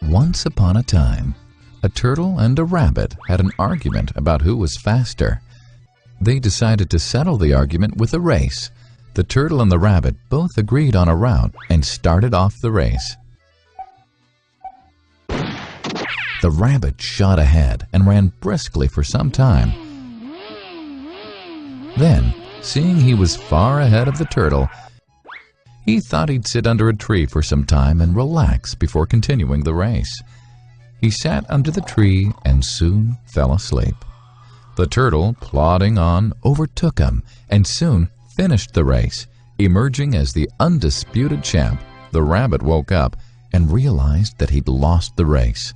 Once upon a time, a turtle and a rabbit had an argument about who was faster. They decided to settle the argument with a race. The turtle and the rabbit both agreed on a route and started off the race. The rabbit shot ahead and ran briskly for some time. Then, seeing he was far ahead of the turtle, he thought he'd sit under a tree for some time and relax before continuing the race. He sat under the tree and soon fell asleep. The turtle, plodding on, overtook him and soon finished the race. Emerging as the undisputed champ, the rabbit woke up and realized that he'd lost the race.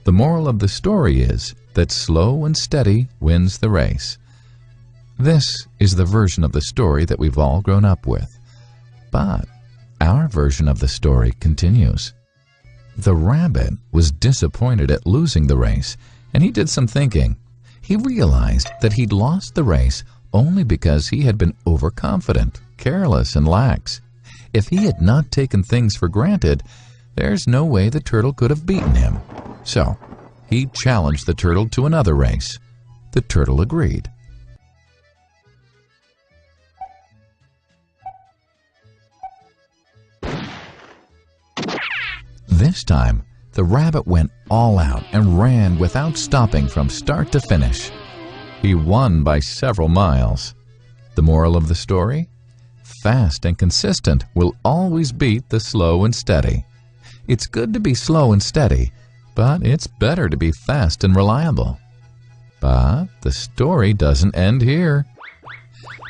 The moral of the story is that slow and steady wins the race. This is the version of the story that we've all grown up with. But our version of the story continues. The rabbit was disappointed at losing the race, and he did some thinking. He realized that he'd lost the race only because he had been overconfident, careless, and lax. If he had not taken things for granted, there's no way the turtle could have beaten him. So, he challenged the turtle to another race. The turtle agreed. This time, the rabbit went all out and ran without stopping from start to finish. He won by several miles. The moral of the story? Fast and consistent will always beat the slow and steady. It's good to be slow and steady, but it's better to be fast and reliable. But the story doesn't end here.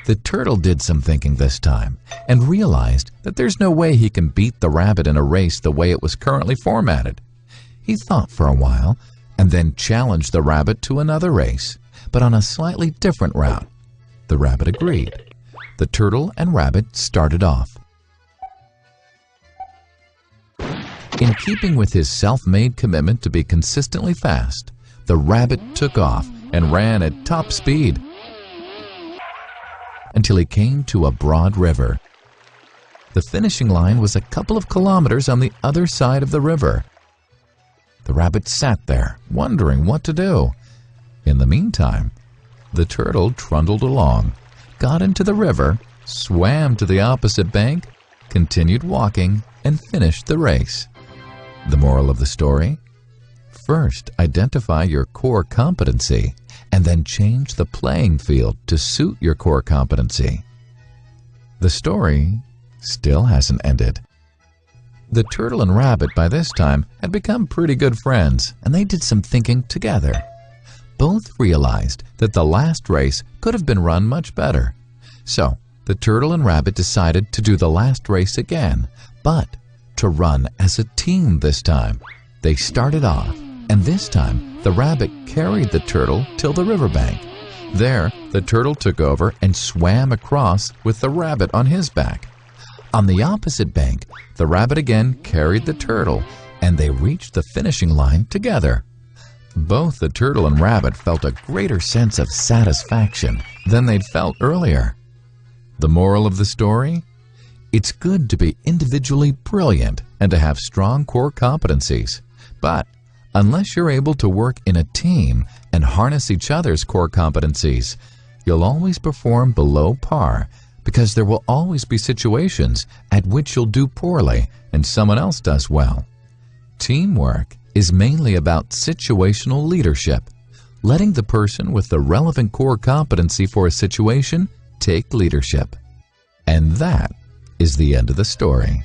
The turtle did some thinking this time and realized that there's no way he can beat the rabbit in a race the way it was currently formatted. He thought for a while and then challenged the rabbit to another race, but on a slightly different route. The rabbit agreed. The turtle and rabbit started off. In keeping with his self-made commitment to be consistently fast, the rabbit took off and ran at top speed until he came to a broad river. The finishing line was a couple of kilometers on the other side of the river. The rabbit sat there, wondering what to do. In the meantime, the turtle trundled along, got into the river, swam to the opposite bank, continued walking, and finished the race. The moral of the story? First, identify your core competency, and then change the playing field to suit your core competency. The story still hasn't ended. The turtle and rabbit by this time had become pretty good friends, and they did some thinking together. Both realized that the last race could have been run much better. So, the turtle and rabbit decided to do the last race again, but to run as a team this time. They started off, and this time the rabbit carried the turtle till the riverbank. There, the turtle took over and swam across with the rabbit on his back. On the opposite bank, the rabbit again carried the turtle, and they reached the finishing line together. Both the turtle and rabbit felt a greater sense of satisfaction than they'd felt earlier. The moral of the story? It's good to be individually brilliant and to have strong core competencies, but unless you're able to work in a team and harness each other's core competencies, you'll always perform below par, because there will always be situations at which you'll do poorly and someone else does well. Teamwork is mainly about situational leadership, letting the person with the relevant core competency for a situation take leadership. And that is the end of the story.